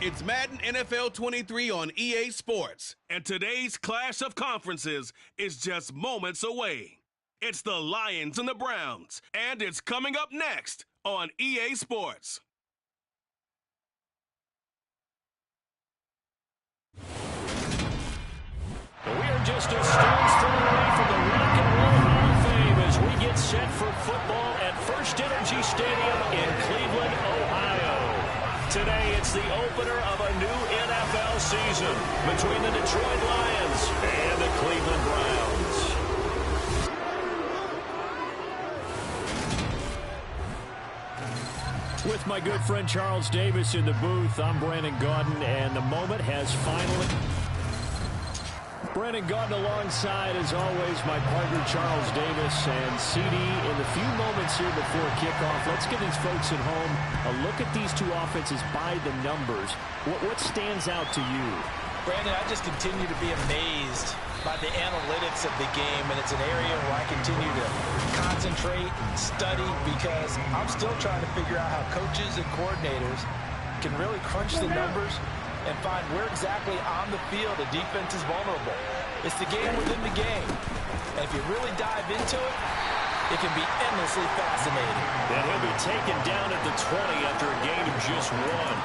It's Madden NFL 23 on EA Sports. And today's clash of conferences is just moments away. It's the Lions and the Browns. And it's coming up next on EA Sports. We are just a stone's throw away from the Rock and Roll Hall of Fame as we get set for football at First Energy Stadium in Cleveland, Ohio. Today, it's the opener of a new NFL season between the Detroit Lions and the Cleveland Browns. With my good friend Charles Davis in the booth, I'm Brandon Gaudin, and the moment has finally... Brandon Gaudin alongside, as always, my partner Charles Davis. And CD, in the few moments here before kickoff, let's give these folks at home a look at these two offenses by the numbers. What stands out to you? Brandon, I just continue to be amazed by the analytics of the game, and it's an area where I continue to concentrate and study because I'm still trying to figure out how coaches and coordinators can really crunch the numbers and find where exactly on the field a defense is vulnerable. It's the game within the game. And if you really dive into it, it can be endlessly fascinating. And he'll be taken down at the 20 after a gain of just one.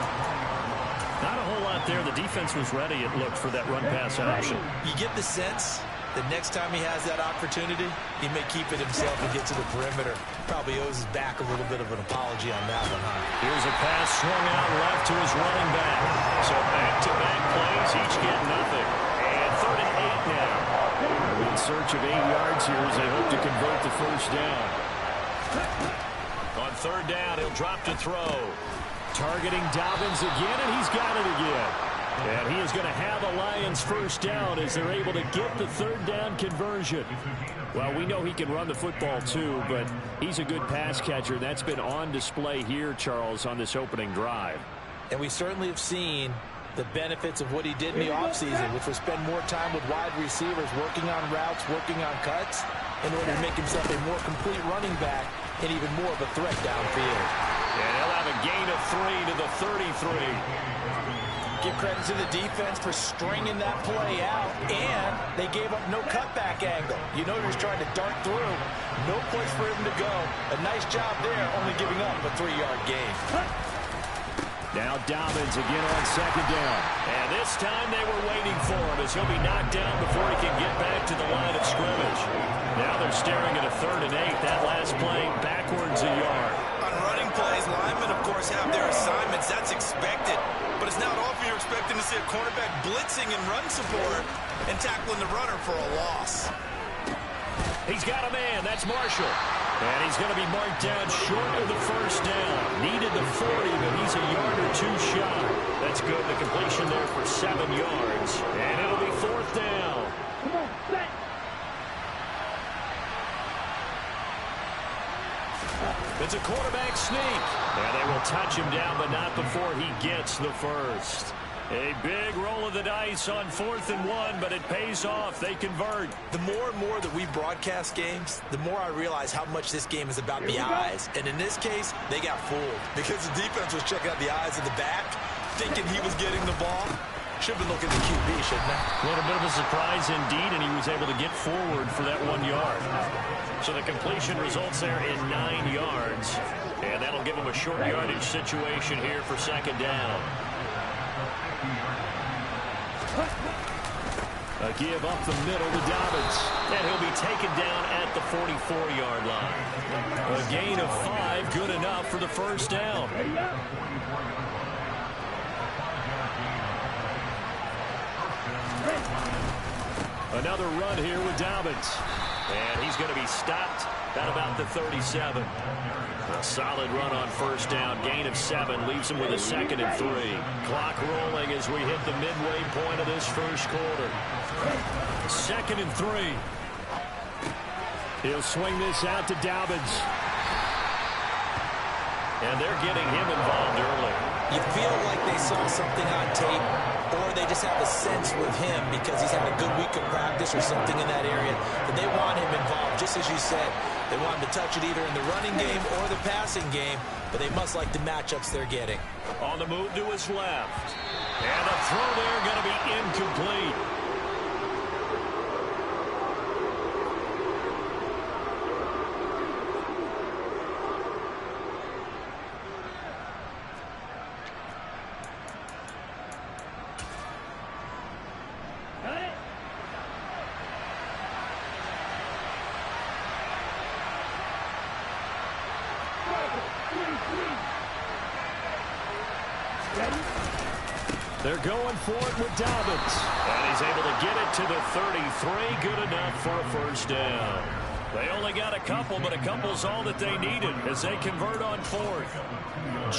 Not a whole lot there. The defense was ready, it looked, for that run-pass option. You get the sense that next time he has that opportunity, he may keep it himself and get to the perimeter. Probably owes his back a little bit of an apology on that one, huh? Here's a pass swung out left to his running back. So back-to-back plays, each get nothing. And 3rd and 8 now. In search of 8 yards here as they hope to convert the first down. On 3rd down, he'll drop to throw. Targeting Dobbins again, and he's got it again. And he is going to have a Lions first down as they're able to get the 3rd down conversion. Well, we know he can run the football too, but he's a good pass catcher. That's been on display here, Charles, on this opening drive. And we certainly have seen the benefits of what he did in the offseason, which was spend more time with wide receivers, working on routes, working on cuts, in order to make himself a more complete running back and even more of a threat downfield. And he'll have a gain of 3 to the 33. Give credit to the defense for stringing that play out, and they gave up no cutback angle. You know he was trying to dart through. No place for him to go. A nice job there, only giving up a 3-yard gain. Now Dobbins again on 2nd down. And this time they were waiting for him as he'll be knocked down before he can get back to the line of scrimmage. Now they're staring at a 3rd and 8. That last play backwards a yard. On running plays, linemen, of course, have their assignments. That's expected. But it's not often you're expecting to see a cornerback blitzing and run support and tackling the runner for a loss. He's got a man. That's Marshall. And he's going to be marked down short of the first down. Needed the 40, but he's a yard or 2 shy. That's good. The completion there for 7 yards. And it'll be 4th down. Come on, set. It's a quarterback sneak. And they will touch him down, but not before he gets the first. A big roll of the dice on 4th and 1, but it pays off. They convert. The more and more that we broadcast games, the more I realize how much this game is about the eyes. And in this case, they got fooled because the defense was checking out the eyes of the back, thinking he was getting the ball. Should have been looking at the QB, shouldn't they? A little bit of a surprise indeed, and he was able to get forward for that 1 yard. So the completion results there in 9 yards. And that'll give him a short yardage situation here for 2nd down. A give up the middle to Dobbins. And he'll be taken down at the 44-yard line. A gain of 5, good enough for the first down. Another run here with Dobbins. And he's going to be stopped at about the 37. A solid run on first down. Gain of 7 leaves him with a 2nd and 3. Clock rolling as we hit the midway point of this first quarter. 2nd and 3. He'll swing this out to Dobbins. And they're getting him involved early. You feel like they saw something on tape, or they just have a sense with him because he's had a good week of practice or something in that area that they want him involved. Just as you said, They want him to touch it either in the running game or the passing game, but they must like the matchups they're getting. On the move to his left. And a throw there going to be incomplete. They're going for it with Dobbins. And he's able to get it to the 33. Good enough for a first down. They only got a couple, but a couple's all that they needed as they convert on fourth.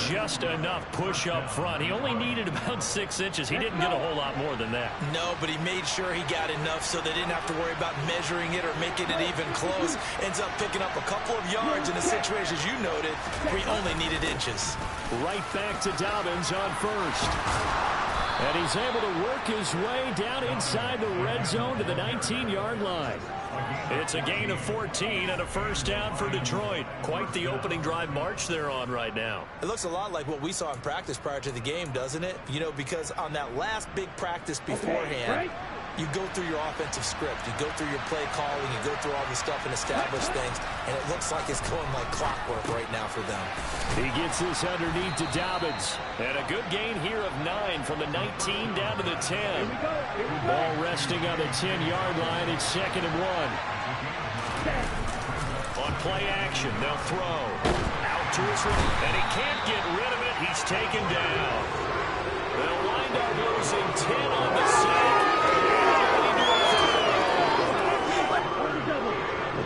Just enough push up front. He only needed about 6 inches. He didn't get a whole lot more than that. No, but he made sure he got enough so they didn't have to worry about measuring it or making it even close. Ends up picking up a couple of yards in a situation, as you noted, where he only needed inches. Right back to Dobbins on first. And he's able to work his way down inside the red zone to the 19-yard line. It's a gain of 14 and a first down for Detroit. Quite the opening drive march they're on right now. It looks a lot like what we saw in practice prior to the game, doesn't it? You know, because on that last big practice beforehand, you go through your offensive script. You go through your play calling. You go through all the stuff and establish things. And it looks like it's going like clockwork right now for them. He gets this underneath to Dobbins. And a good gain here of 9 from the 19 down to the 10. Ball resting on the 10-yard line. It's 2nd and 1. On play action, they'll throw. Out to his right. And he can't get rid of it. He's taken down. They'll wind up losing 10 on the sack.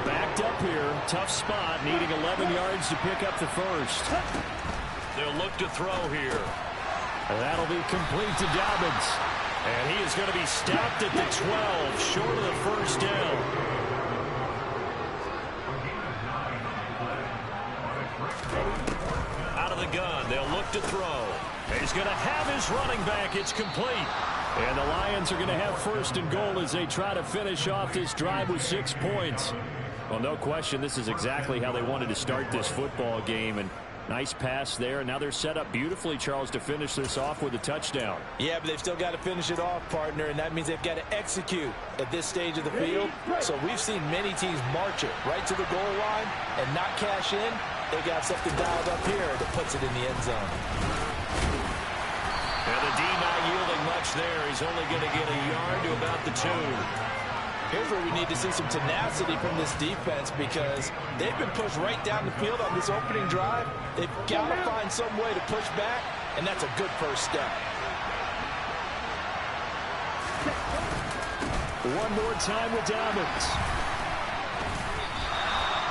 Backed up here, tough spot, needing 11 yards to pick up the first. They'll look to throw here. And that'll be complete to Dobbins. And he is going to be stopped at the 12, short of the first down. Out of the gun, they'll look to throw. He's going to have his running back. It's complete. And the Lions are going to have 1st and goal as they try to finish off this drive with 6 points. Well, no question, this is exactly how they wanted to start this football game. And nice pass there. And now they're set up beautifully, Charles, to finish this off with a touchdown. Yeah, but they've still got to finish it off, partner, and that means they've got to execute at this stage of the field. So we've seen many teams march it right to the goal line and not cash in. They got something dialed up here that puts it in the end zone. And the D not yielding much there. He's only going to get a yard to about the 2. Here's where we need to see some tenacity from this defense because they've been pushed right down the field on this opening drive. They've got to find some way to push back, and that's a good first step. One more time with Dobbins.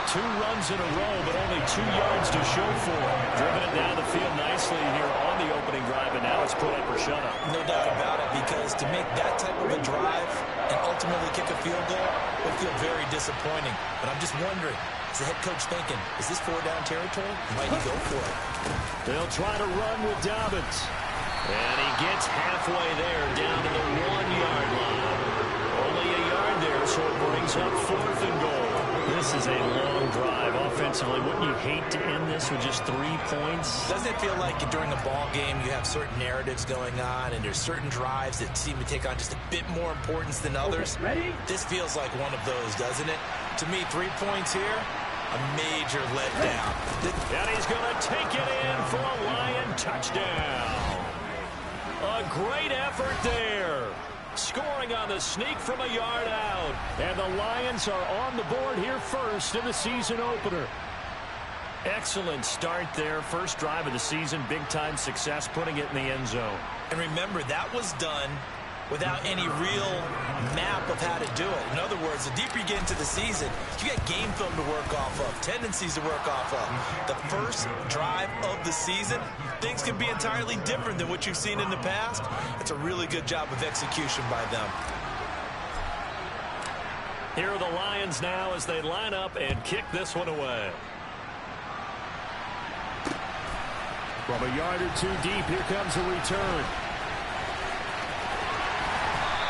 2 runs in a row, but only 2 yards to show for it. Driven it down the field nicely here on the opening drive, and now it's put up or shut up. No doubt about it, because to make that type of a drive and ultimately kick a field goal would feel very disappointing. But I'm just wondering, is the head coach thinking, is this 4-down territory? Might he go for it? They'll try to run with Dobbins. And he gets halfway there, down to the 1-yard line. Only a yard there, so it brings up 4th and goal. This is a long drive offensively. Wouldn't you hate to end this with just 3 points? Doesn't it feel like during a ball game you have certain narratives going on and there's certain drives that seem to take on just a bit more importance than others? Ready? This feels like one of those, doesn't it? To me, 3 points here, a major letdown. And he's going to take it in for a Lion touchdown. A great effort there. Scoring on the sneak from a yard out. And the Lions are on the board here first in the season opener. Excellent start there. First drive of the season. Big-time success putting it in the end zone. And remember, that was done without any real map of how to do it. In other words, the deeper you get into the season, you got game film to work off of, tendencies to work off of. The first drive of the season, things can be entirely different than what you've seen in the past. It's a really good job of execution by them. Here are the Lions now as they line up and kick this one away. From a yard or 2 deep, here comes a return.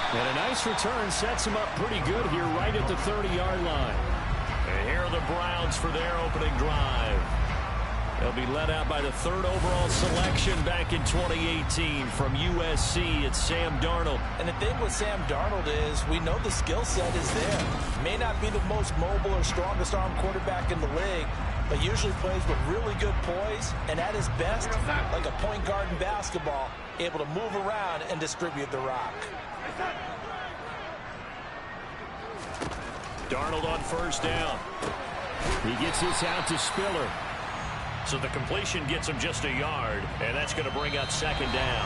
And a nice return sets him up pretty good here right at the 30-yard line. And here are the Browns for their opening drive. They'll be led out by the 3rd overall selection back in 2018 from USC. It's Sam Darnold. And the thing with Sam Darnold is we know the skill set is there. May not be the most mobile or strongest arm quarterback in the league, but usually plays with really good poise, and at his best, like a point guard in basketball, able to move around and distribute the rock. Darnold on 1st down. He gets this out to Spiller. So the completion gets him just a yard, and that's going to bring up 2nd down.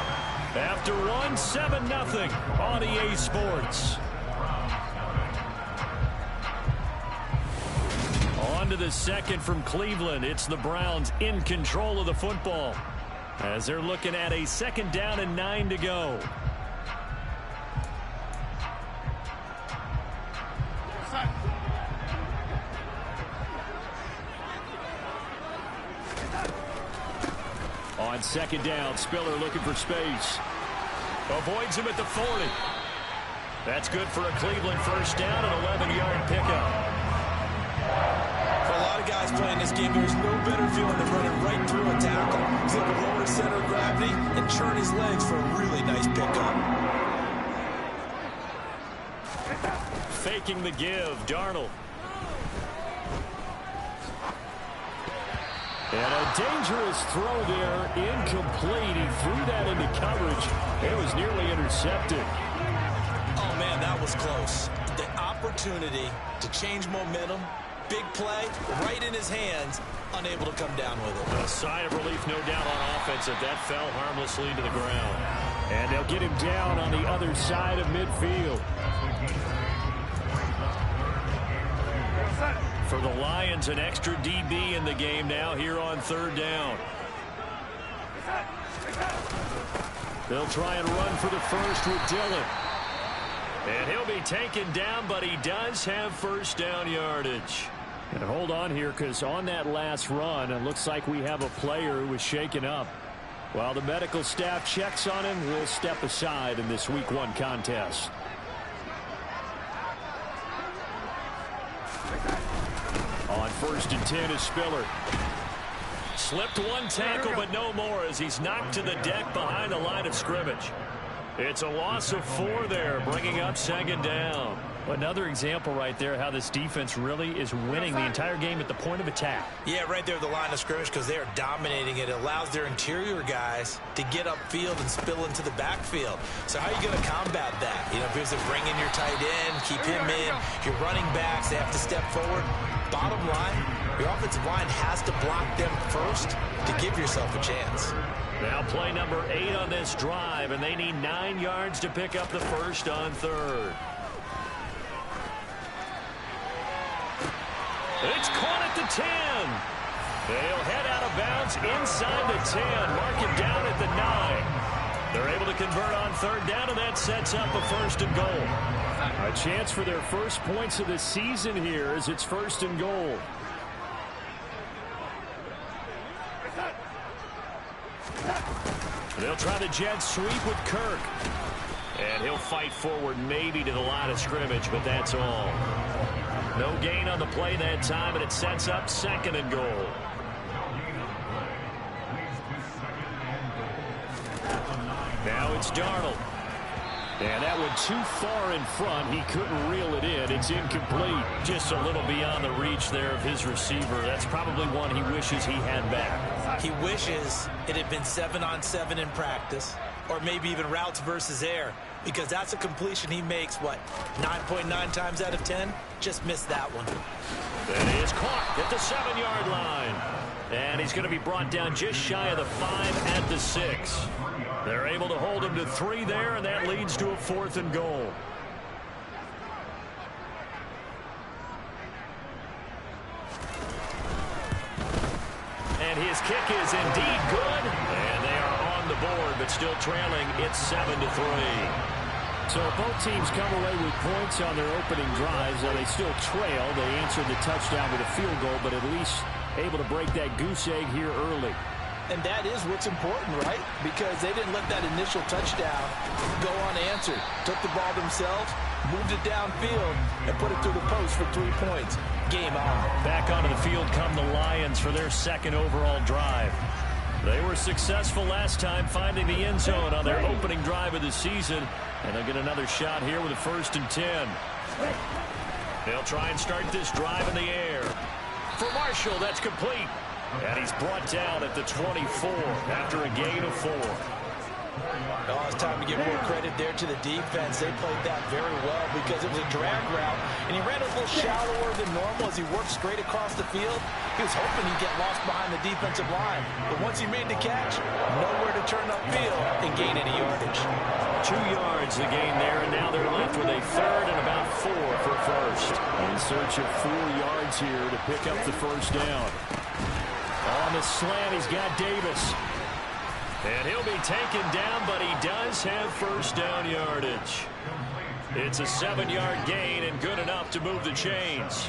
After 1, 7-0 on EA Sports. On to the 2nd from Cleveland. It's the Browns in control of the football as they're looking at a 2nd down and 9 to go. On 2nd down, Spiller looking for space. Avoids him at the 40. That's good for a Cleveland 1st down, an 11-yard pickup. For a lot of guys playing this game, there's no better feeling than running right through a tackle. He's able to lower his center of gravity and churn his legs for a really nice pickup. Faking the give, Darnold. And a dangerous throw there, incomplete. He threw that into coverage. It was nearly intercepted. Oh, man, that was close. The opportunity to change momentum, big play, right in his hands, unable to come down with it. A sigh of relief, no doubt, on offense if that fell harmlessly to the ground. And they'll get him down on the other side of midfield. For the Lions, an extra DB in the game now here on 3rd down. They'll try and run for the first with Dillon. And he'll be taken down, but he does have 1st down yardage. And hold on here, because on that last run, it looks like we have a player who was shaken up. While the medical staff checks on him, we'll step aside in this Week 1 contest. On 1st and 10 is Spiller. Slipped one tackle, but no more as he's knocked to the deck behind the line of scrimmage. It's a loss of 4 there, bringing up 2nd down. Another example right there how this defense really is winning the entire game at the point of attack. Yeah, right there at the line of scrimmage because they are dominating it. It allows their interior guys to get upfield and spill into the backfield. So how are you going to combat that? You know, if there's a bring in your tight end, keep him in, your running backs, they have to step forward. Bottom line, your offensive line has to block them first to give yourself a chance. Now play number 8 on this drive, and they need 9 yards to pick up the first on 3rd. It's caught at the 10. They'll head out of bounds inside the 10. Mark it down at the 9. They're able to convert on 3rd down, and that sets up a 1st and goal. A chance for their first points of the season here as it's 1st and goal. They'll try the jet sweep with Kirk. And he'll fight forward maybe to the line of scrimmage, but that's all. No gain on the play that time, and it sets up 2nd and goal. Now it's Darnold. And that went too far in front. He couldn't reel it in. It's incomplete. Just a little beyond the reach there of his receiver. That's probably one he wishes he had back. He wishes it had been 7-on-7 in practice, or maybe even routes versus air, because that's a completion he makes, 9.9 times out of 10? Just missed that one. That is caught at the 7-yard line. And he's going to be brought down just shy of the 5 at the 6. They're able to hold him to 3 there, and that leads to a 4th and goal. And his kick is indeed good. And they are on the board, but still trailing. It's 7-3. So both teams come away with points on their opening drives. Now they still trail. They answered the touchdown with a field goal, but at least able to break that goose egg here early. And that is what's important, right? Because they didn't let that initial touchdown go unanswered. Took the ball themselves, moved it downfield, and put it through the post for 3 points. game on. Back onto the field come the Lions for their second overall drive. They were successful last time finding the end zone on their opening drive of the season, and they'll get another shot here with a 1st and 10. They'll try and start this drive in the air. For Marshall, that's complete. And he's brought down at the 24 after a gain of 4. Oh, it's time to give more credit there to the defense. They played that very well because it was a drag route, and he ran a little shallower than normal as he worked straight across the field. He was hoping he'd get lost behind the defensive line, but once he made the catch, nowhere to turn upfield and gain any yardage. 2 yards the gain there, and now they're left with a 3rd and about 4 for first. In search of 4 yards here to pick up the first down. On the slant, he's got Davis. And he'll be taken down, but he does have first down yardage. It's a 7-yard gain and good enough to move the chains.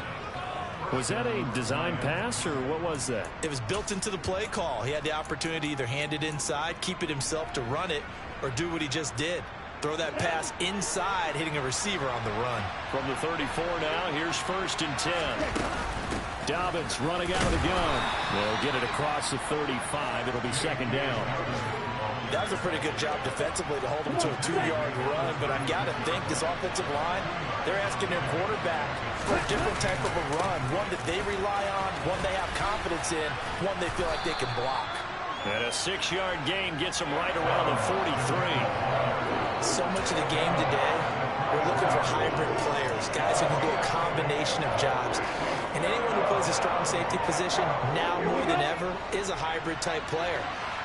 Was that a design pass, or what was that? It was built into the play call. He had the opportunity to either hand it inside, keep it himself to run it, or do what he just did. Throw that pass inside, hitting a receiver on the run. From the 34 now, here's 1st and 10. Dobbins running out of the gun. They'll get it across the 35. It'll be 2nd down. That was a pretty good job defensively to hold him to a 2-yard run, but I've got to think this offensive line, they're asking their quarterback for a different type of a run, one that they rely on, one they have confidence in, one they feel like they can block. And a 6-yard gain gets him right around the 43. So much of the game today, we're looking for hybrid players, guys who can do a combination of jobs. And anyone who plays a strong safety position now more than ever is a hybrid type player.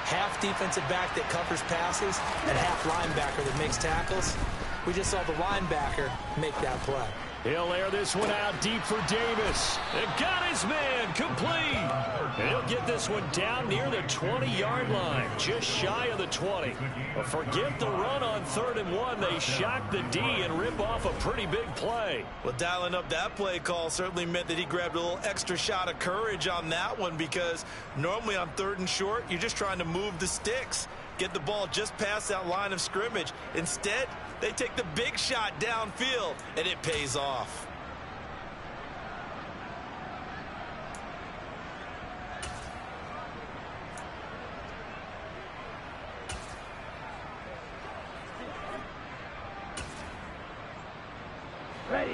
Half defensive back that covers passes and half linebacker that makes tackles. We just saw the linebacker make that play. He'll air this one out deep for Davis. And got his man complete. And he'll get this one down near the 20-yard line, just shy of the 20. But forget the run on 3rd and 1. They shock the D and rip off a pretty big play. Well, dialing up that play call certainly meant that he grabbed a little extra shot of courage on that one, because normally on 3rd and short, you're just trying to move the sticks, get the ball just past that line of scrimmage. Instead, they take the big shot downfield, and it pays off.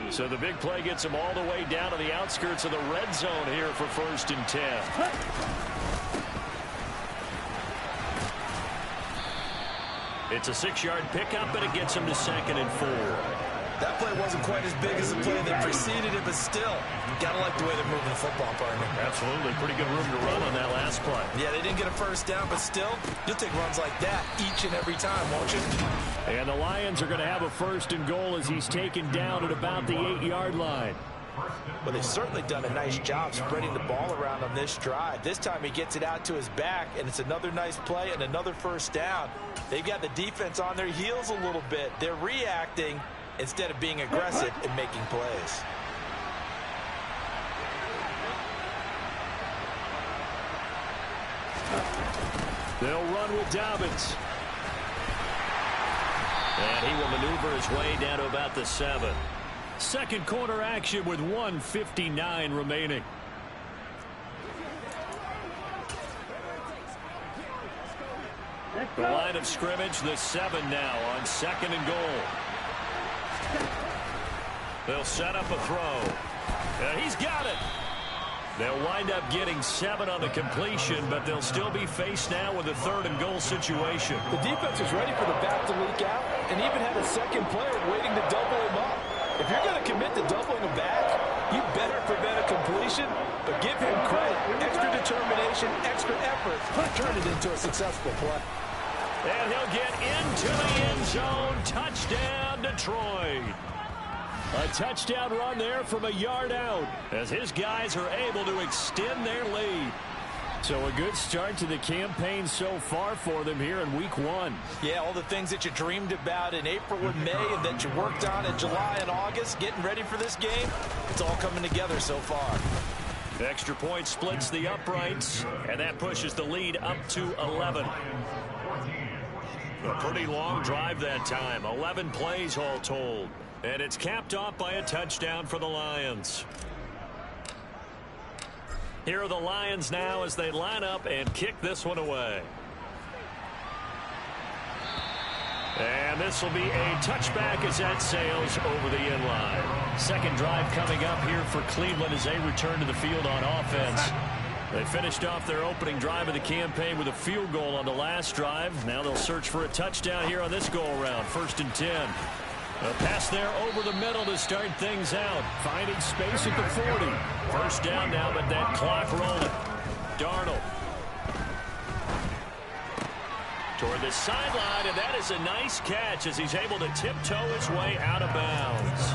So the big play gets him all the way down to the outskirts of the red zone here for 1st and 10. It's a 6-yard pickup, and it gets him to 2nd and 4. That play wasn't quite as big as the play that preceded it, but still, gotta like the way they're moving the football, partner. Absolutely. Pretty good room to run on that last play. Yeah, they didn't get a first down, but still, you'll take runs like that each and every time, won't you? And the Lions are going to have a 1st and goal as he's taken down at about the 8-yard line. Well, they've certainly done a nice job spreading the ball around on this drive. This time he gets it out to his back, and it's another nice play and another first down. They've got the defense on their heels a little bit. They're reacting instead of being aggressive and making plays. They'll run with Dobbins. And he will maneuver his way down to about the 7. Second quarter action with 1:59 remaining. The line of scrimmage, the 7 now on 2nd and goal. They'll set up a throw. And he's got it. They'll wind up getting 7 on the completion, but they'll still be faced now with a 3rd and goal situation. The defense is ready for the back to leak out and even had a second player waiting to double him up. If you're going to commit to doubling him back, you better prevent a completion, but give him credit. Extra determination, extra effort, turn it into a successful play. And he'll get into the end zone. Touchdown, Detroit. A touchdown run there from a yard out as his guys are able to extend their lead. So a good start to the campaign so far for them here in week 1. Yeah, all the things that you dreamed about in April and May and that you worked on in July and August, getting ready for this game, it's all coming together so far. The extra point splits the uprights, and that pushes the lead up to 11. A pretty long drive that time, 11 plays all told. And it's capped off by a touchdown for the Lions. Here are the Lions now as they line up and kick this one away. And this will be a touchback as that sails over the inline. Second drive coming up here for Cleveland as they return to the field on offense. They finished off their opening drive of the campaign with a field goal on the last drive. Now they'll search for a touchdown here on this go-around. 1st and 10. A pass there over the middle to start things out. Finding space at the 40. First down now, but that clock rolling. Darnold. Toward the sideline, and that is a nice catch as he's able to tiptoe his way out of bounds.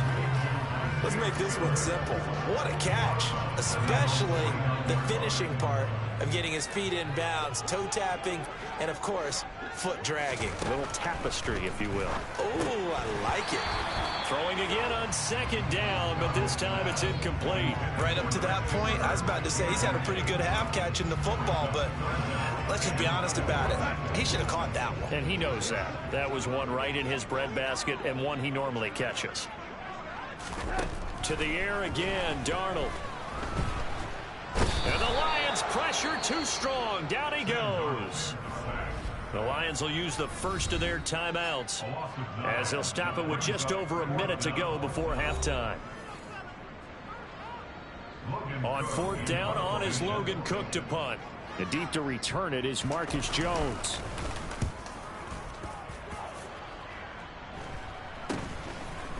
Let's make this one simple. What a catch, especially the finishing part of getting his feet in bounds, toe tapping, and of course, foot dragging. A little tapestry, if you will. Oh, I like it. Throwing again on 2nd down, but this time it's incomplete. Right up to that point, I was about to say he's had a pretty good half catching the football, but let's just be honest about it. He should have caught that one. And he knows that. That was one right in his breadbasket and one he normally catches. To the air again, Darnold. And the Lions pressure too strong. Down he goes. The Lions will use the first of their timeouts as they'll stop it with just over a minute to go before halftime. On 4th down, on is Logan Cook to punt. And deep to return it is Marcus Jones.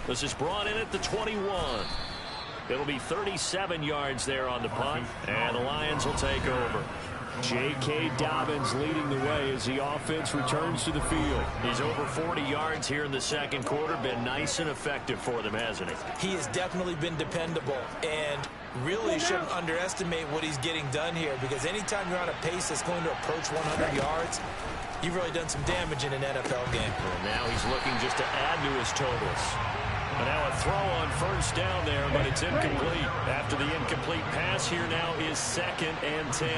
This is brought in at the 21. It'll be 37 yards there on the punt, and the Lions will take over. J.K. Dobbins leading the way as the offense returns to the field. He's over 40 yards here in the second quarter. Been nice and effective for them, hasn't he? He has definitely been dependable, and really shouldn't underestimate what he's getting done here, because anytime you're on a pace that's going to approach 100 yards, you've really done some damage in an NFL game. And now he's looking just to add to his totals. And now a throw on 1st down there, but it's incomplete. After the incomplete pass, here now is 2nd and 10.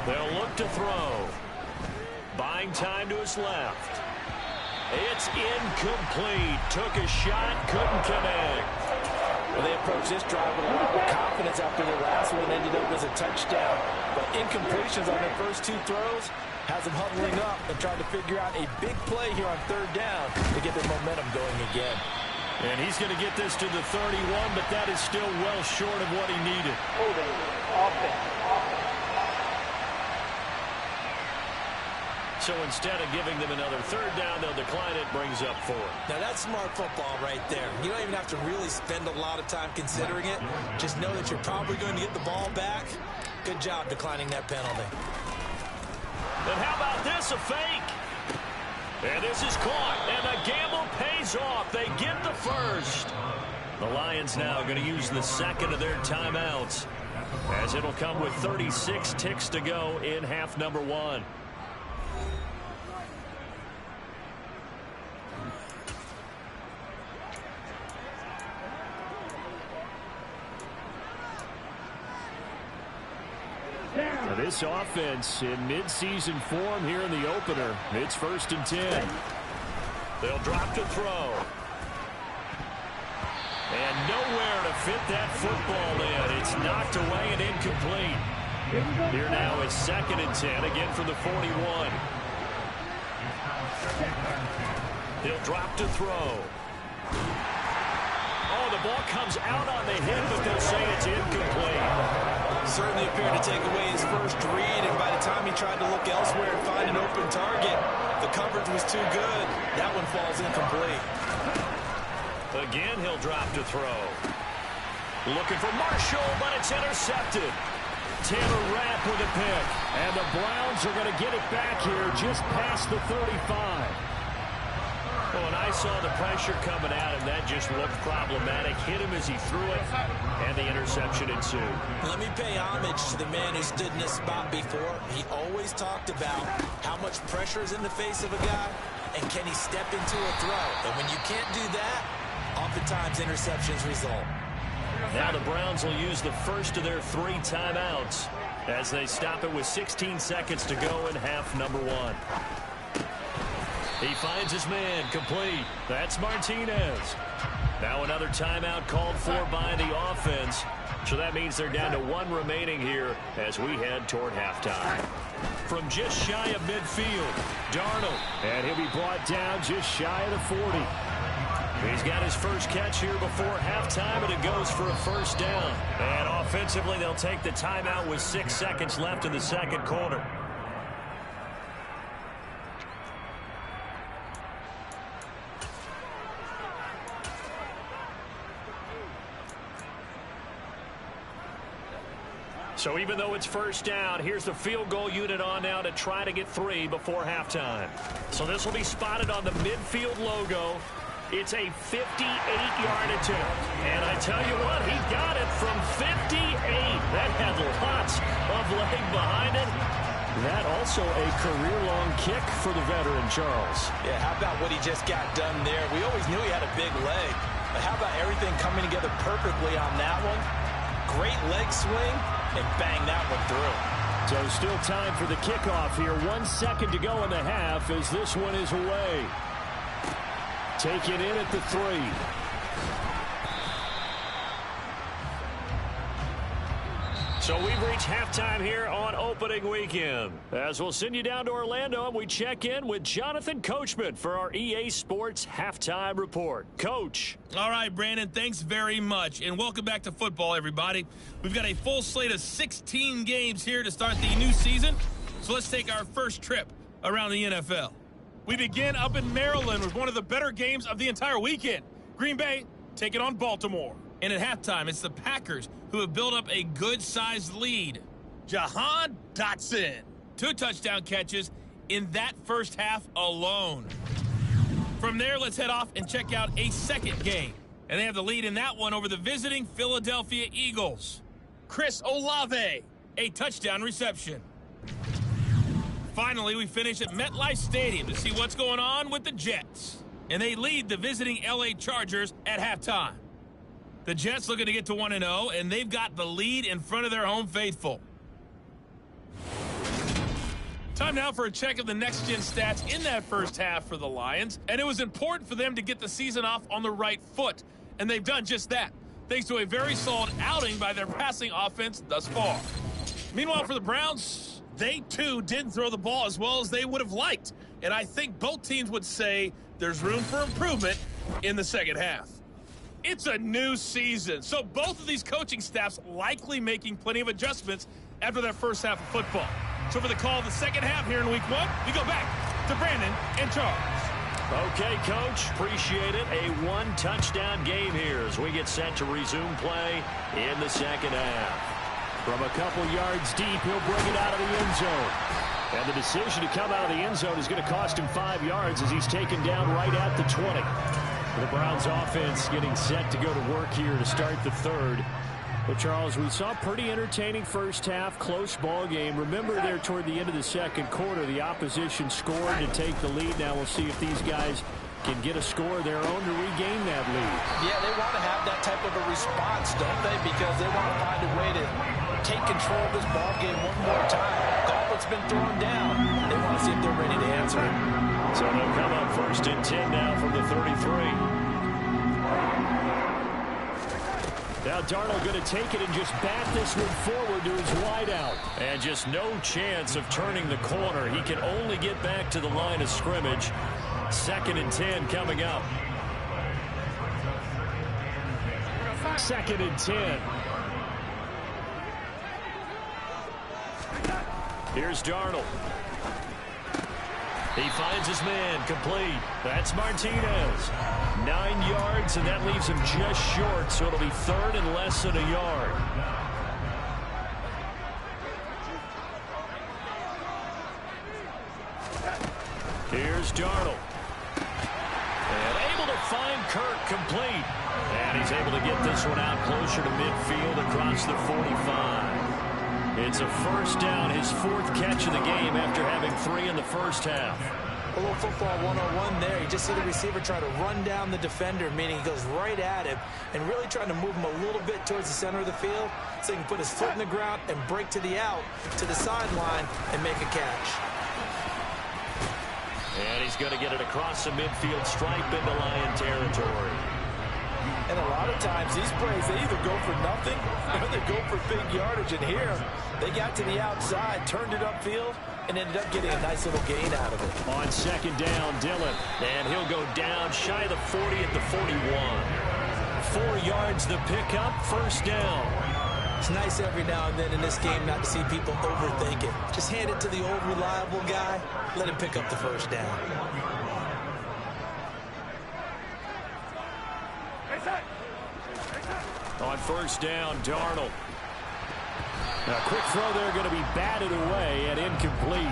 They'll look to throw. Buying time to his left. It's incomplete. Took a shot, couldn't connect. Well, they approached this drive with a lot more confidence after their last one ended up as a touchdown. But incompletions on their first 2 throws has them huddling up and trying to figure out a big play here on 3rd down to get their momentum going again. And he's going to get this to the 31, but that is still well short of what he needed. Moving, offense. So instead of giving them another 3rd down, they'll decline it, brings up 4. Now that's smart football right there. You don't even have to really spend a lot of time considering it. Just know that you're probably going to get the ball back. Good job declining that penalty. And how about this, a fake? And this is caught, and the gamble pays off. They get the first. The Lions now going to use the 2nd of their timeouts, as it'll come with 36 ticks to go in half number 1. Now this offense in midseason form here in the opener. It's 1st and 10. They'll drop to throw. And nowhere to fit that football in. It's knocked away and incomplete. Here now is 2nd and 10, again from the 41. He'll drop to throw. Oh, the ball comes out on the hit, but they'll say it's incomplete. Certainly appeared to take away his first read, and by the time he tried to look elsewhere and find an open target, the coverage was too good. That one falls incomplete. Again, he'll drop to throw. Looking for Marshall, but it's intercepted. Taylor Rapp with a pick, and the Browns are going to get it back here just past the 35. Well, when I saw the pressure coming at him, that just looked problematic. Hit him as he threw it, and the interception ensued. Let me pay homage to the man who stood in this spot before. He always talked about how much pressure is in the face of a guy, and can he step into a throw. And when you can't do that, oftentimes interceptions result. Now the Browns will use the first of their 3 timeouts as they stop it with 16 seconds to go in half number 1. He finds his man, complete. That's Martinez. Now another timeout called for by the offense. So that means they're down to one remaining here as we head toward halftime. From just shy of midfield, Darnold. And he'll be brought down just shy of the 40. He's got his first catch here before halftime, and it goes for a first down. And offensively, they'll take the timeout with 6 seconds left in the second quarter. So even though it's first down, here's the field goal unit on now to try to get 3 before halftime. So this will be spotted on the midfield logo. It's a 58-yard attempt. And I tell you what, he got it from 58. That had lots of leg behind it. That also a career-long kick for the veteran, Charles. Yeah, how about what he just got done there? We always knew he had a big leg. But how about everything coming together perfectly on that one? Great leg swing, and bang that one through. So still time for the kickoff here. 1 second to go in the half as this one is away. Take it in at the 3. So we've reached halftime here on opening weekend. As we'll send you down to Orlando, and we check in with Jonathan Coachman for our EA Sports Halftime Report. Coach. All right, Brandon, thanks very much. And welcome back to football, everybody. We've got a full slate of 16 games here to start the new season. So let's take our first trip around the NFL. We begin up in Maryland with one of the better games of the entire weekend. Green Bay taking on Baltimore. And at halftime, it's the Packers who have built up a good-sized lead. Jahan Dotson, 2 touchdown catches in that first half alone. From there, let's head off and check out a second game. And they have the lead in that one over the visiting Philadelphia Eagles. Chris Olave, a touchdown reception. Finally, we finish at MetLife Stadium to see what's going on with the Jets. And they lead the visiting LA Chargers at halftime. The Jets looking to get to 1-0, and they've got the lead in front of their home faithful. Time now for a check of the next-gen stats in that first half for the Lions. And it was important for them to get the season off on the right foot. And they've done just that, thanks to a very solid outing by their passing offense thus far. Meanwhile, for the Browns, they too didn't throw the ball as well as they would have liked. And I think both teams would say there's room for improvement in the second half. It's a new season, so both of these coaching staffs likely making plenty of adjustments after their first half of football. So for the call of the second half here in week 1, we go back to Brandon and Charles. Okay, Coach, appreciate it. A 1-touchdown game here as we get set to resume play in the second half. From a couple yards deep, he'll bring it out of the end zone. And the decision to come out of the end zone is going to cost him 5 yards as he's taken down right at the 20. The Browns offense getting set to go to work here to start the third. But, Charles, we saw a pretty entertaining first half, close ball game. Remember there toward the end of the second quarter, the opposition scored to take the lead. Now we'll see if these guys can get a score of their own to regain that lead. Yeah, they want to have that type of a response, don't they? Because they want to find a way to take control of this ball game one more time. Gauntlet's been thrown down. They want to see if they're ready to answer it. So they'll come up 1st and 10 now from the 33. Now Darnold going to take it and just bat this one forward to his wideout. And just no chance of turning the corner. He can only get back to the line of scrimmage. 2nd and 10 coming up. 2nd and 10. Here's Darnold. He finds his man, complete. That's Martinez. 9 yards, and that leaves him just short, so it'll be 3rd and less than a yard. Here's Darnold. And able to find Kirk, complete. And he's able to get this one out closer to midfield across the 45. It's a first down, his 4th catch of the game after having 3 in the first half. A little football 101 there. You just see the receiver try to run down the defender, meaning he goes right at him and really trying to move him a little bit towards the center of the field so he can put his foot in the ground and break to the out, to the sideline, and make a catch. And he's going to get it across the midfield stripe into Lion territory. And a lot of times these plays, they either go for nothing or they go for big yardage. And here, they got to the outside, turned it upfield, and ended up getting a nice little gain out of it. On second down, Dillon. And he'll go down shy of the 40 at the 41. 4 yards the pickup, first down. It's nice every now and then in this game not to see people overthink it. Just hand it to the old reliable guy, let him pick up the first down. On first down, Darnold. A quick throw there going to be batted away and incomplete.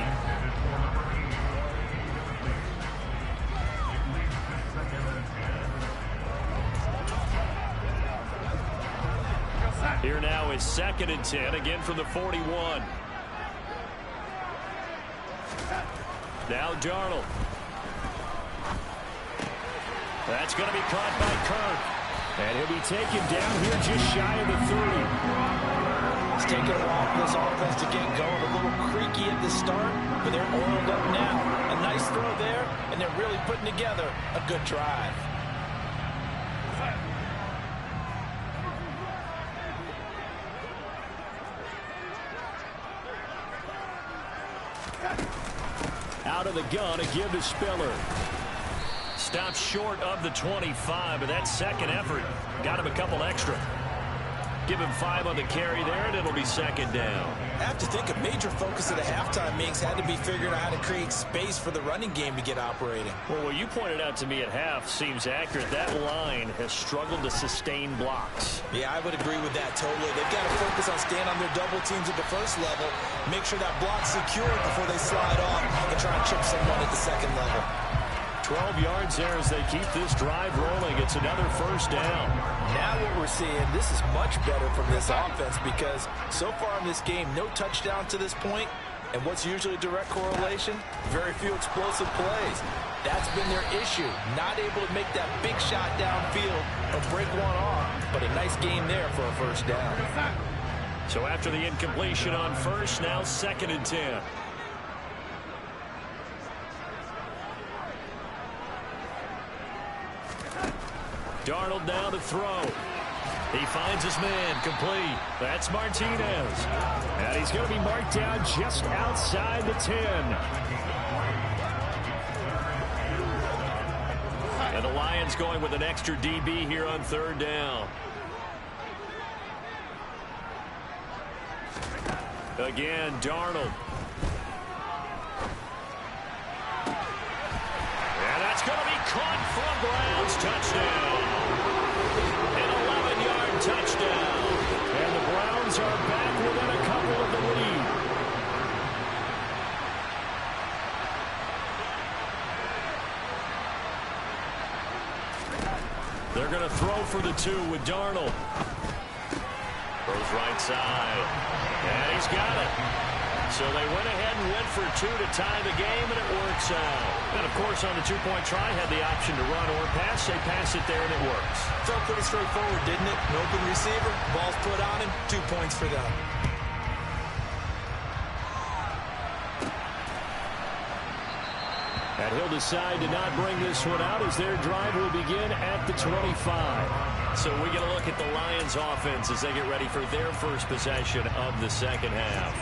Here now is 2nd and 10, again from the 41. Now Darnold. That's going to be caught by Kirk. And he'll be taken down here just shy of the 30. It's taking a while for this offense to get going. A little creaky at the start, but they're oiled up now. A nice throw there, and they're really putting together a good drive. Out of the gun, a give to Spiller. Stopped short of the 25, but that second effort got him a couple extra. Give him 5 on the carry there, and it'll be 2nd down. I have to think a major focus of the halftime meetings had to be figuring out how to create space for the running game to get operating. Well, what you pointed out to me at half seems accurate. That line has struggled to sustain blocks. Yeah, I would agree with that totally. They've got to focus on staying on their double teams at the first level, make sure that block's secured before they slide off and try and chip someone at the second level. 12 yards there as they keep this drive rolling. It's another first down. Now what we're seeing, this is much better from this offense because so far in this game, no touchdown to this point. And what's usually a direct correlation? Very few explosive plays. That's been their issue. Not able to make that big shot downfield or break one off. But a nice game there for a first down. So after the incompletion on first, now 2nd and 10. Darnold now to throw. He finds his man, complete. That's Martinez. And he's going to be marked down just outside the 10. And the Lions going with an extra DB here on 3rd down. Again, Darnold. And that's going to be caught from Browns. Touchdown. An 11-yard touchdown. And the Browns are back within a couple of the lead. They're going to throw for the 2 with Darnold. Throws right side. And he's got it. So they went ahead and went for 2 to tie the game, and it works out. And, of course, on the 2-point try, had the option to run or pass. They pass it there, and it works. Felt pretty straightforward, didn't it? An open receiver, ball's put on him, 2 points for them. And he'll decide to not bring this one out as their drive will begin at the 25. So we get a look at the Lions offense as they get ready for their first possession of the second half.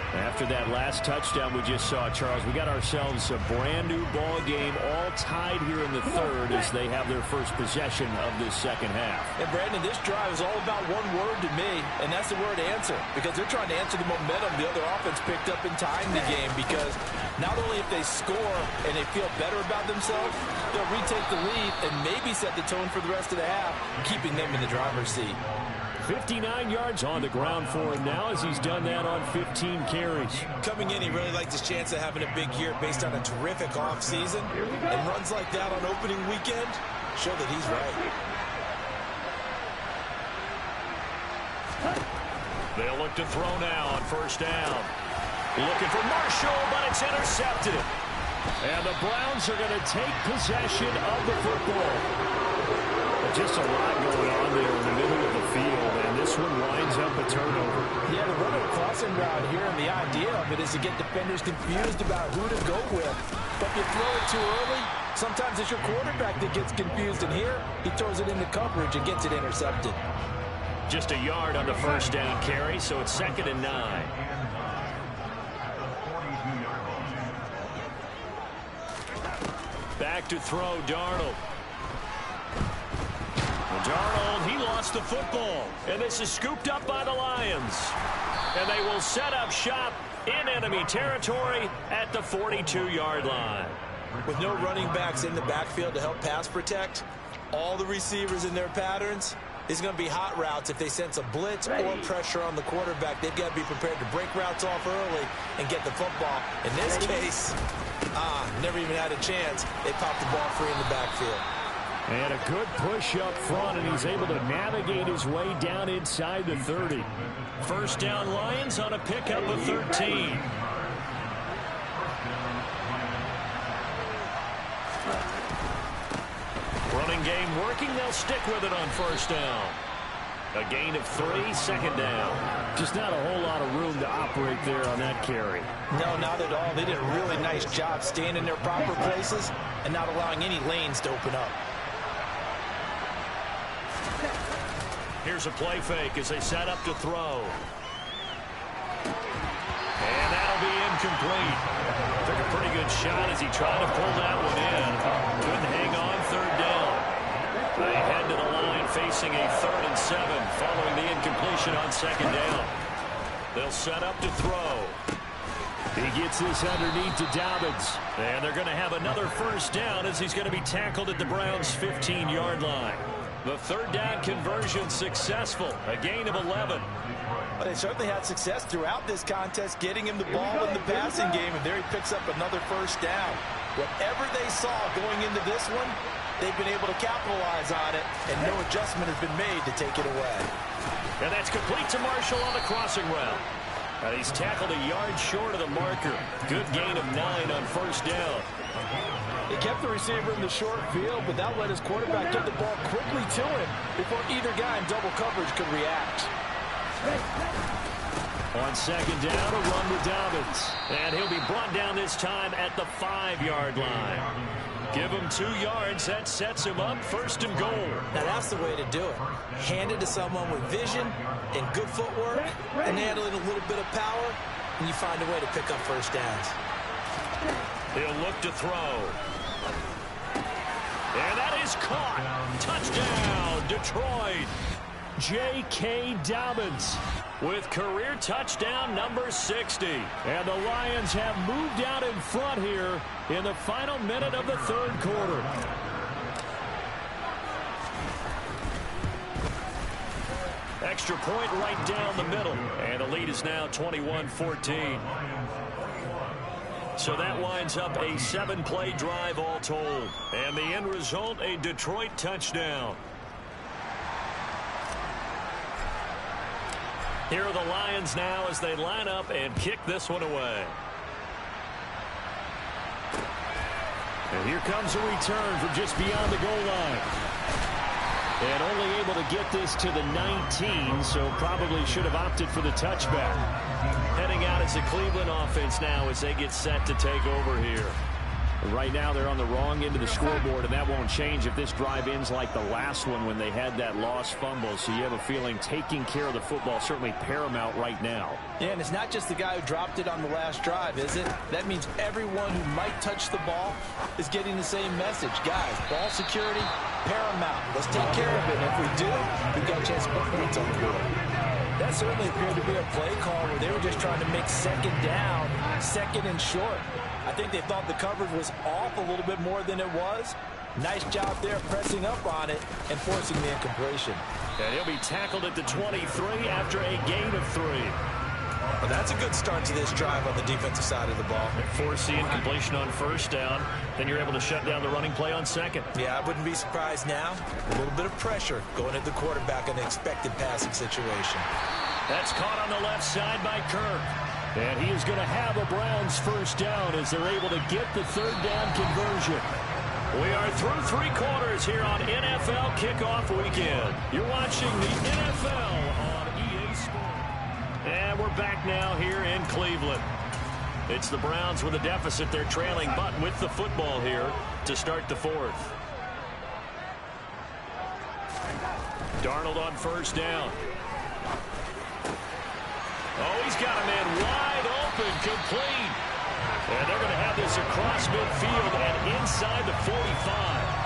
After that last touchdown we just saw, Charles, we got ourselves a brand new ball game, all tied here in the 3rd as they have their first possession of this second half. And Brandon, this drive is all about one word to me, and that's the word answer, because they're trying to answer the momentum the other offense picked up in tying the game, because not only if they score and they feel better about themselves, they'll retake the lead and maybe set the tone for the rest of the half, keeping them in the driver's seat. 59 yards on the ground for him now as he's done that on 15 carries. Coming in, he really liked his chance of having a big year based on a terrific offseason. And runs like that on opening weekend show that he's right. They'll look to throw now on first down. Looking for Marshall, but it's intercepted. And the Browns are going to take possession of the football. Just a lot going on there in the middle of the field, and this one winds up a turnover. Yeah, the runner across crossing route here, and the idea of it is to get defenders confused about who to go with. But if you throw it too early, sometimes it's your quarterback that gets confused, and here he throws it into coverage and gets it intercepted. Just a yard on the first down carry, so it's 2nd and 9. Back to throw, Darnold. Darnold, he lost the football. And this is scooped up by the Lions. And they will set up shop in enemy territory at the 42-yard line. With no running backs in the backfield to help pass protect, all the receivers in their patterns, it's going to be hot routes if they sense a blitz or pressure on the quarterback. They've got to be prepared to break routes off early and get the football. In this case, never even had a chance. They popped the ball free in the backfield. And a good push up front, and he's able to navigate his way down inside the 30. First down Lions on a pickup of 13. Running game working. They'll stick with it on first down. A gain of 3, 2nd down. Just not a whole lot of room to operate there on that carry. No, not at all. They did a really nice job staying in their proper places and not allowing any lanes to open up. Here's a play fake as they set up to throw. And that'll be incomplete. Took a pretty good shot as he tried to pull that one in. Couldn't hang on, 3rd down. They head to the line facing a 3rd and 7 following the incompletion on 2nd down. They'll set up to throw. He gets this underneath to Dobbins. And they're going to have another first down as he's going to be tackled at the Browns' 15-yard line. The 3rd down conversion successful. A gain of 11. But they certainly had success throughout this contest, getting him the ball in the passing game, and there he picks up another first down. Whatever they saw going into this one, they've been able to capitalize on it, and no adjustment has been made to take it away. And that's complete to Marshall on the crossing route. And he's tackled a yard short of the marker. Good gain of 9 on first down. He kept the receiver in the short field, but that let his quarterback get the ball quickly to him before either guy in double coverage could react. On 2nd down, a run with Dobbins. And he'll be brought down this time at the 5-yard line. Give him 2 yards. That sets him up 1st and goal. Now that's the way to do it. Hand it to someone with vision and good footwork and handle it a little bit of power, and you find a way to pick up first downs. He'll look to throw. And that is caught. Touchdown, Detroit. J.K. Dobbins with career touchdown number 60. And the Lions have moved out in front here in the final minute of the 3rd quarter. Extra point right down the middle. And the lead is now 21-14. So that winds up a 7-play drive all told. And the end result, a Detroit touchdown. Here are the Lions now as they line up and kick this one away. And here comes a return from just beyond the goal line. And only able to get this to the 19, so probably should have opted for the touchback. Heading out as the Cleveland offense now as they get set to take over here. Right now they're on the wrong end of the scoreboard, and that won't change if this drive ends like the last one when they had that lost fumble. So you have a feeling taking care of the football certainly paramount right now. Yeah, and it's not just the guy who dropped it on the last drive, is it? That means everyone who might touch the ball is getting the same message. Guys, ball security, paramount. Let's take care of it. And if we do, we've got a chance to put points on the board. That certainly appeared to be a play call where they were just trying to make 2nd down, 2nd and short. I think they thought the coverage was off a little bit more than it was. Nice job there pressing up on it and forcing the incompletion. And he'll be tackled at the 23 after a gain of 3. Well, that's a good start to this drive on the defensive side of the ball. Force the incompletion on first down. Then you're able to shut down the running play on 2nd. Yeah, I wouldn't be surprised now. A little bit of pressure going at the quarterback in an expected passing situation. That's caught on the left side by Kirk. And he is going to have a Browns first down as they're able to get the 3rd down conversion. We are through 3 quarters here on NFL Kickoff Weekend. You're watching the NFL on EA Sports. And we're back now here in Cleveland. It's the Browns with a deficit. They're trailing, but with the football here to start the fourth. Darnold on first down. Oh, he's got a man wide open, complete. And they're going to have this across midfield and inside the 45.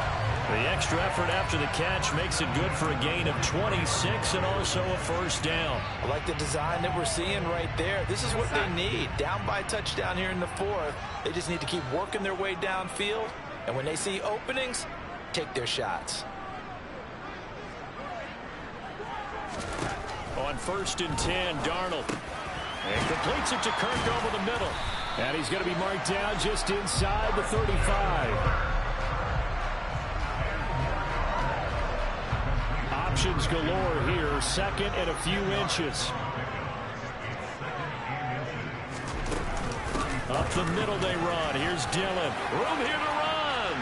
The extra effort after the catch makes it good for a gain of 26 and also a first down. I like the design that we're seeing right there. This is what they need. Down by a touchdown here in the fourth. They just need to keep working their way downfield. And when they see openings, take their shots. On 1st and 10, Darnold. And completes it to Kirk over the middle. And he's going to be marked down just inside the 35. Options galore here. Second and a few inches. Up the middle they run. Here's Dillon. Room here to run.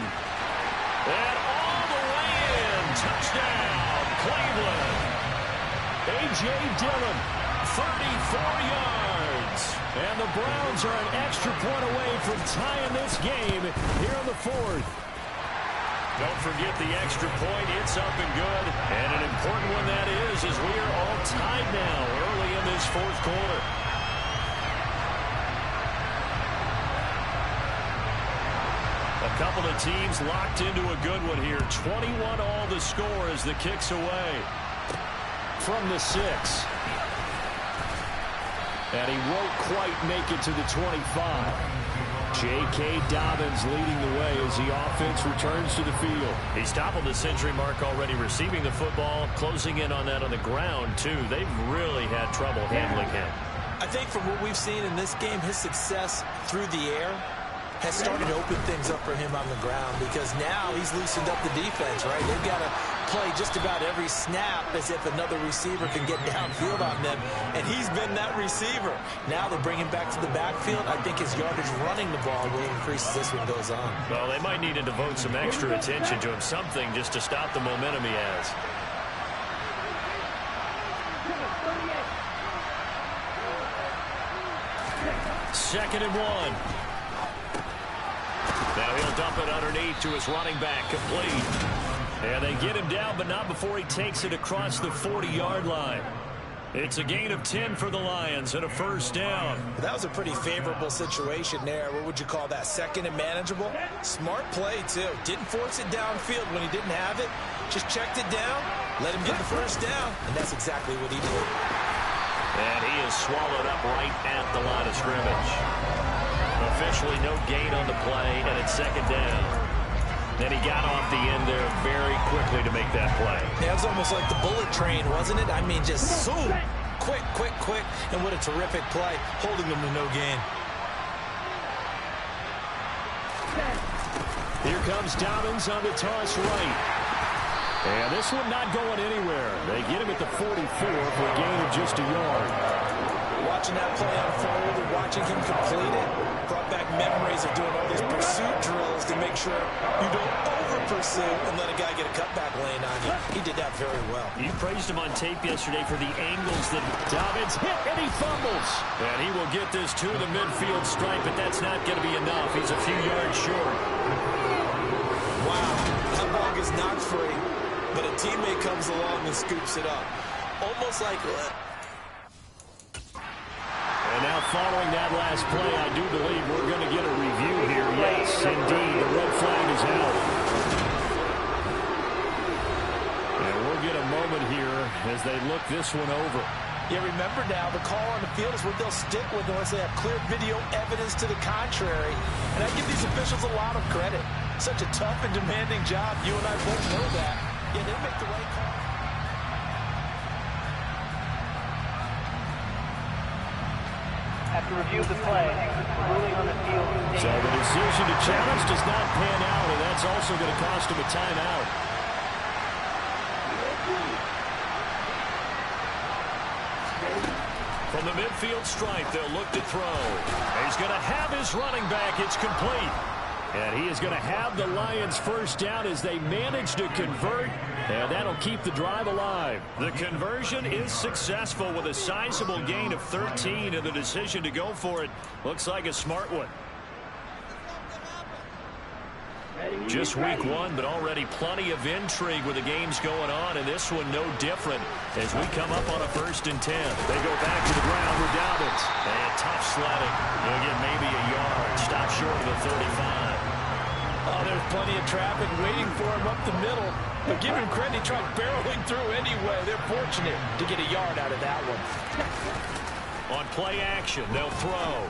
And all the way in. Touchdown, Cleveland. A.J. Dillon, 34 yards. And the Browns are an extra point away from tying this game here in the fourth. Don't forget the extra point. It's up and good. And an important one that is as we are all tied now early in this fourth quarter. A couple of teams locked into a good one here. 21 all the score as the kick's away from the 6. And he won't quite make it to the 25. J.K. Dobbins leading the way as the offense returns to the field. He's toppled the century mark already receiving the football, closing in on that on the ground, too. They've really had trouble handling him. I think from what we've seen in this game, his success through the air has started to open things up for him on the ground because now he's loosened up the defense, right? They've got to play just about every snap as if another receiver can get downfield on them, and he's been that receiver. Now they bring him back to the backfield. I think his yardage running the ball will increase as this one goes on. Well, they might need to devote some extra attention to him, something just to stop the momentum he has. Second and 1. Now he'll dump it underneath to his running back, complete. And they get him down, but not before he takes it across the 40-yard line. It's a gain of 10 for the Lions and a first down. That was a pretty favorable situation there. What would you call that? Second and manageable? Smart play, too. Didn't force it downfield when he didn't have it. Just checked it down, let him get the first down, and that's exactly what he did. And he is swallowed up right at the line of scrimmage. Officially no gain on the play, and it's second down. Then he got off the end there very quickly to make that play. Yeah, it was almost like the bullet train, wasn't it? I mean, just so quick, and what a terrific play, holding them to no gain. Here comes Dobbins on the toss right. And this one not going anywhere. They get him at the 44 for a gain of just a yard. Watching that play unfold and watching him complete it brought back memories of doing all these pursuit drills to make sure you don't over-pursue and let a guy get a cutback lane on you. He did that very well. You praised him on tape yesterday for the angles that Dobbins hit, and he fumbles. And he will get this to the midfield stripe, but that's not going to be enough. He's a few yards short. Wow, that ball is not free, but a teammate comes along and scoops it up. Almost like... And now following that last play, I do believe we're going to get a review here. Yes, indeed, the red flag is out. And we'll get a moment here as they look this one over. Yeah, remember now, the call on the field is what they'll stick with unless they have clear video evidence to the contrary. And I give these officials a lot of credit. Such a tough and demanding job. You and I both know that. Yeah, they make the right call. After review of the play, ruling on the field. So the decision to challenge does not pan out, and that's also going to cost him a timeout. From the midfield stripe, they'll look to throw. He's going to have his running back. It's complete. And he is going to have the Lions first down as they manage to convert, and that'll keep the drive alive. The conversion is successful with a sizable gain of 13, and the decision to go for it looks like a smart one. Just week one, but already plenty of intrigue with the games going on, and this one no different as we come up on a 1st and 10. They go back to the ground with Dobbins. And tough sledding. He'll get maybe a yard. Stop short of the 35. Oh, there's plenty of traffic waiting for him up the middle. But give him credit, he tried barreling through anyway. They're fortunate to get a yard out of that one. On play action, they'll throw.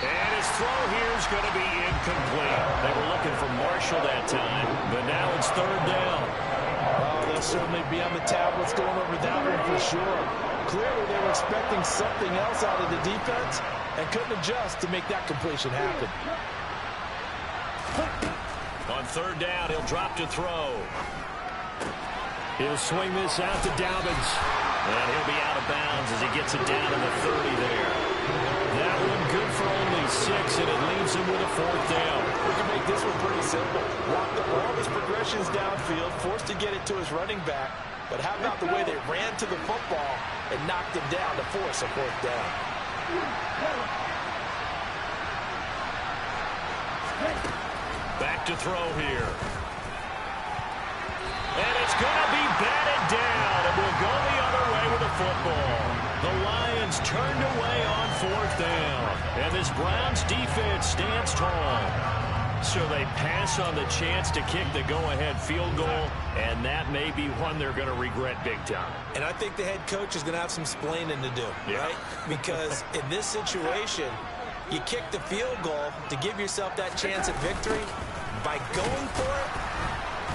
And his throw here is going to be incomplete. They were looking for Marshall that time, but now it's 3rd down. Oh, they'll certainly be on the tablets going over that one for sure. Clearly they were expecting something else out of the defense and couldn't adjust to make that completion happen. On 3rd down, he'll drop to throw. He'll swing this out to Dobbins. And he'll be out of bounds as he gets it down to the 30 there. That one good for only 6, and it leaves him with a 4th down. We can make this one pretty simple. Walked up all his progressions downfield, forced to get it to his running back. But how about the way they ran to the football and knocked him down to force a 4th down? Back to throw here. And it's going to be batted down, and we'll go the other way with the football. The Lions turned away on 4th down, and this Browns defense stands tall. So they pass on the chance to kick the go-ahead field goal, and that may be one they're going to regret big time. And I think the head coach is going to have some explaining to do, right? Because in this situation, you kick the field goal to give yourself that chance at victory. By going for it,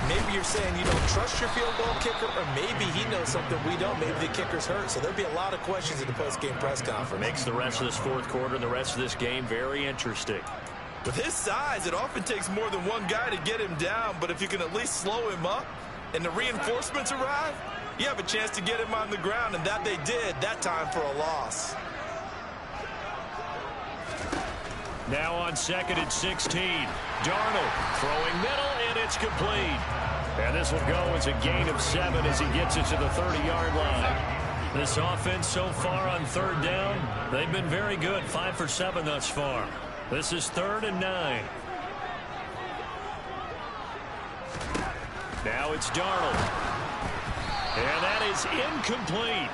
maybe you're saying you don't trust your field goal kicker, or maybe he knows something we don't. Maybe the kicker's hurt. So there'll be a lot of questions in the post-game press conference. Makes the rest of this 4th quarter and the rest of this game very interesting. With his size, it often takes more than one guy to get him down, but if you can at least slow him up and the reinforcements arrive, you have a chance to get him on the ground, and that they did, that time for a loss. Now on 2nd and 16. Darnold throwing middle, and it's complete. And this will go as a gain of 7 as he gets it to the 30-yard line. This offense so far on 3rd down, they've been very good. 5 for 7 thus far. This is 3rd and 9. Now it's Darnold. And that is incomplete.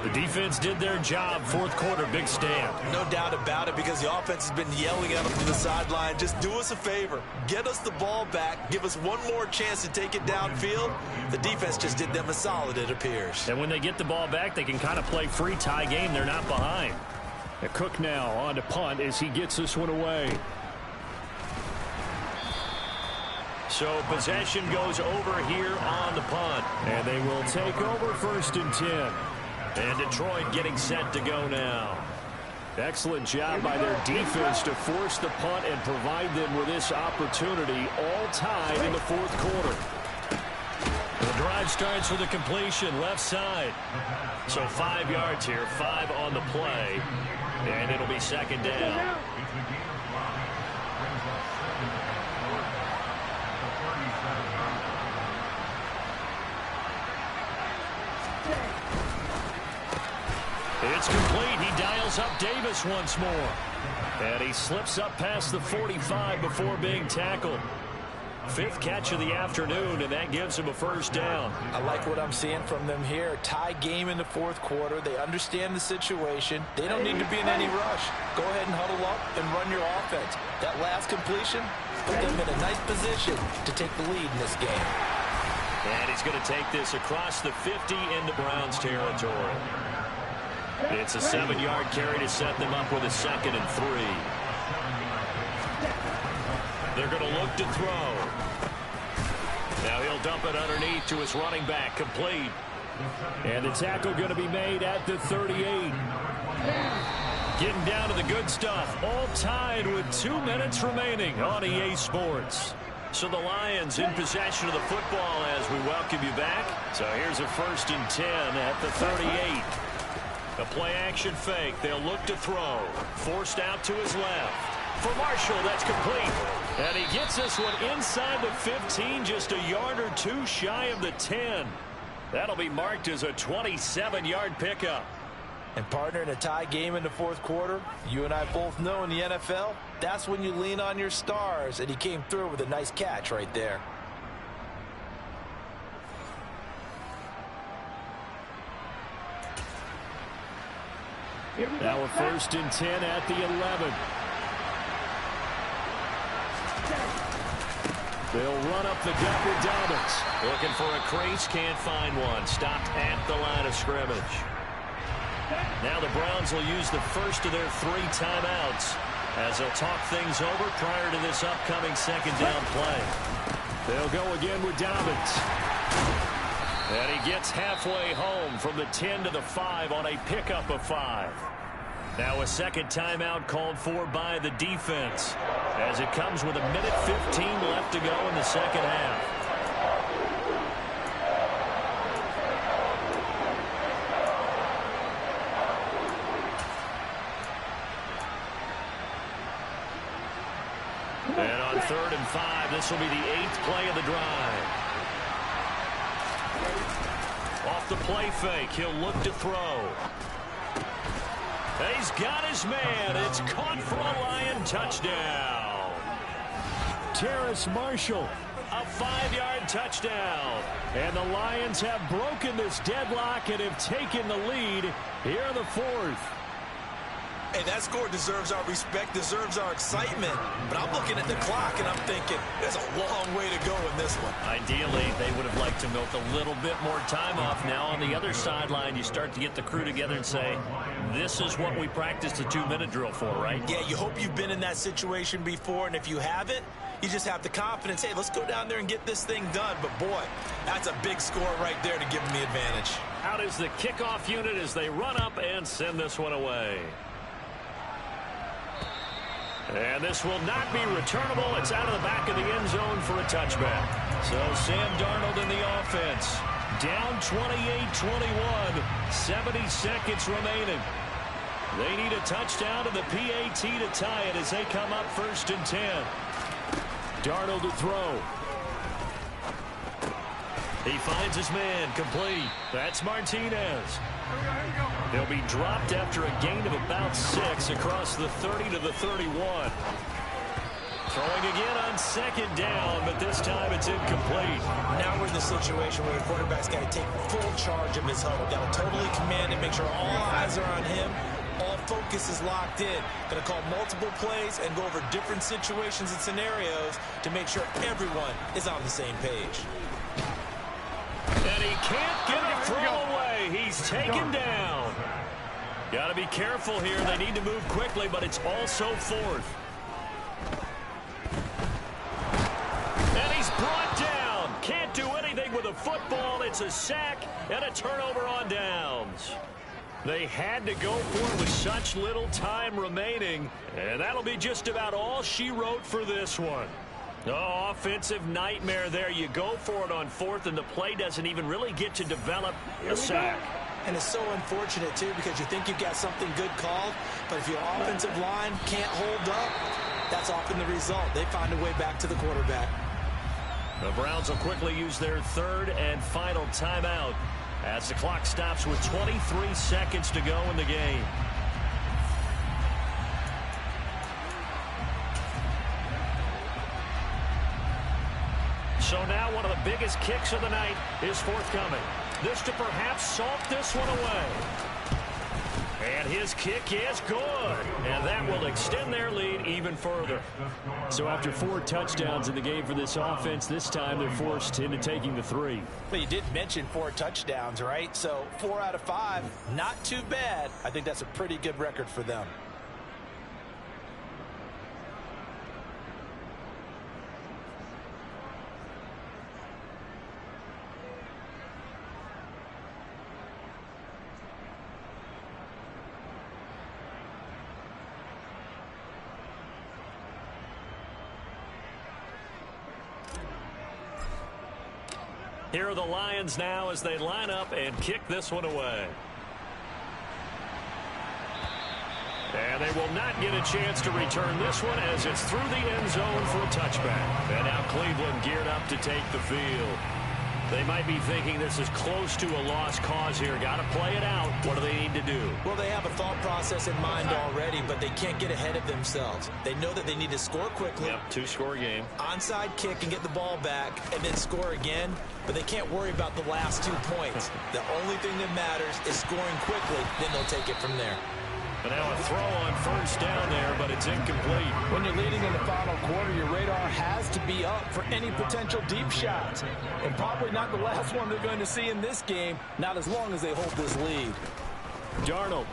The defense did their job. 4th quarter, big stand. No doubt about it, because the offense has been yelling at them from the sideline. Just do us a favor. Get us the ball back. Give us one more chance to take it downfield. The defense just did them a solid, it appears. And when they get the ball back, they can kind of play free tie game. They're not behind. Cook now on to punt as he gets this one away. So possession goes over here on the punt. And they will take over 1st and 10. And Detroit getting set to go now. Excellent job by their defense to force the punt and provide them with this opportunity, all tied in the 4th quarter. The drive starts with a completion left side. So 5 yards here, 5 on the play, and it'll be 2nd down. It's complete. He dials up Davis once more. And he slips up past the 45 before being tackled. 5th catch of the afternoon, and that gives him a 1st down. I like what I'm seeing from them here. Tie game in the 4th quarter. They understand the situation. They don't need to be in any rush. Go ahead and huddle up and run your offense. That last completion put them in a nice position to take the lead in this game. And he's going to take this across the 50 into Browns territory. It's a 7-yard carry to set them up with a 2nd and 3. They're going to look to throw. Now he'll dump it underneath to his running back, complete. And the tackle going to be made at the 38. Getting down to the good stuff, all tied with 2 minutes remaining on EA Sports. So the Lions in possession of the football as we welcome you back. So here's a 1st and 10 at the 38. A play-action fake. They'll look to throw. Forced out to his left. For Marshall, that's complete. And he gets this one inside the 15, just a yard or two shy of the 10. That'll be marked as a 27-yard pickup. And partner, in a tie game in the fourth quarter, you and I both know in the NFL, that's when you lean on your stars. And he came through with a nice catch right there. Now a 1st and 10 at the 11. They'll run up the gut with Dobbins. Looking for a crease, can't find one. Stopped at the line of scrimmage. Now the Browns will use the first of their 3 timeouts as they'll talk things over prior to this upcoming 2nd down play. They'll go again with Dobbins. And he gets halfway home from the 10 to the 5 on a pickup of 5. Now a 2nd timeout called for by the defense as it comes with 1:15 left to go in the 2nd half. And on 3rd and 5, this will be the 8th play of the drive. Off the play fake, he'll look to throw. He's got his man. It's caught for a Lion touchdown. Terrace Marshall, a 5-yard touchdown. And the Lions have broken this deadlock and have taken the lead here in the 4th. Hey, that score deserves our respect, deserves our excitement. But I'm looking at the clock, and I'm thinking there's a long way to go in this one. Ideally, they would have liked to milk a little bit more time off. Now on the other sideline, you start to get the crew together and say, this is what we practiced the 2-minute drill for, right? Yeah, you hope you've been in that situation before, and if you haven't, you just have the confidence, hey, let's go down there and get this thing done. But, boy, that's a big score right there to give them the advantage. Out is the kickoff unit as they run up and send this one away. And this will not be returnable. It's out of the back of the end zone for a touchback. So Sam Darnold in the offense. Down 28-21. 70 seconds remaining. They need a touchdown to the PAT to tie it as they come up 1st and 10. Darnold to throw. He finds his man complete. That's Martinez. They'll be dropped after a gain of about 6 across the 30 to the 31. Throwing again on 2nd down, but this time it's incomplete. Now we're in the situation where the quarterback's got to take full charge of his huddle. Got to totally command it, make sure all eyes are on him. All focus is locked in. Going to call multiple plays and go over different situations and scenarios to make sure everyone is on the same page. And he can't get a throw away. He's taken down. Got to be careful here. They need to move quickly, but it's also 4th. And he's brought down. Can't do anything with a football. It's a sack and a turnover on downs. They had to go for it with such little time remaining, and that'll be just about all she wrote for this one. Oh, offensive nightmare there. You go for it on 4th, and the play doesn't even really get to develop a sack. And it's so unfortunate, too, because you think you've got something good called, but if your offensive line can't hold up, that's often the result. They find a way back to the quarterback. The Browns will quickly use their 3rd and final timeout as the clock stops with 23 seconds to go in the game. So now one of the biggest kicks of the night is forthcoming. This to perhaps salt this one away. And his kick is good. And that will extend their lead even further. So after 4 touchdowns in the game for this offense, this time they're forced into taking the 3. But you did mention 4 touchdowns, right? So 4 out of 5, not too bad. I think that's a pretty good record for them. Here are the Lions now as they line up and kick this one away. And they will not get a chance to return this one as it's through the end zone for a touchback. And now Cleveland geared up to take the field. They might be thinking this is close to a lost cause here. Got to play it out. What do they need to do? Well, they have a thought process in mind already, but they can't get ahead of themselves. They know that they need to score quickly. Yep, two-score game. Onside kick and get the ball back and then score again, but they can't worry about the last 2 points. The only thing that matters is scoring quickly, then they'll take it from there. And now a throw on first down there, but it's incomplete. When you're leading in the final quarter, your radar has to be up for any potential deep shots. And probably not the last one they're going to see in this game, not as long as they hold this lead. Darnold.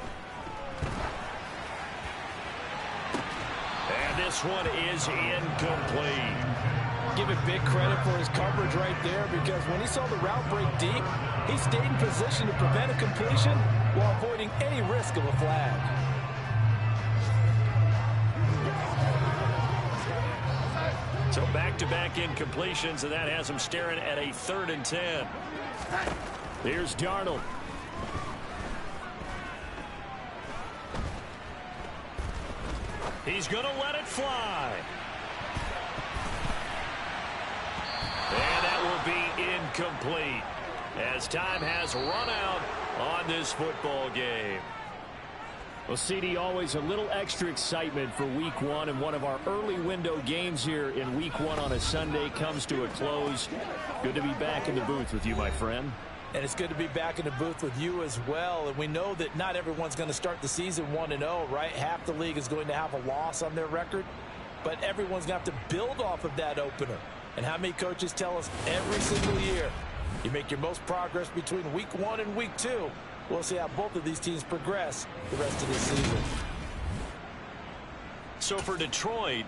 And this one is incomplete. Give it big credit for his coverage right there, because when he saw the route break deep, he stayed in position to prevent a completion while avoiding any risk of a flag. So back-to-back incompletions, and that has him staring at a 3rd and 10. Here's Darnold. He's going to let it fly. And that will be incomplete as time has run out on this football game. Well, CD, always a little extra excitement for Week 1, and one of our early window games here in Week 1 on a Sunday comes to a close. Good to be back in the booth with you, my friend. And it's good to be back in the booth with you as well. And we know that not everyone's going to start the season 1-0, right? Half the league is going to have a loss on their record, but everyone's going to have to build off of that opener. And how many coaches tell us every single year, you make your most progress between Week 1 and Week 2. We'll see how both of these teams progress the rest of this season. So for Detroit,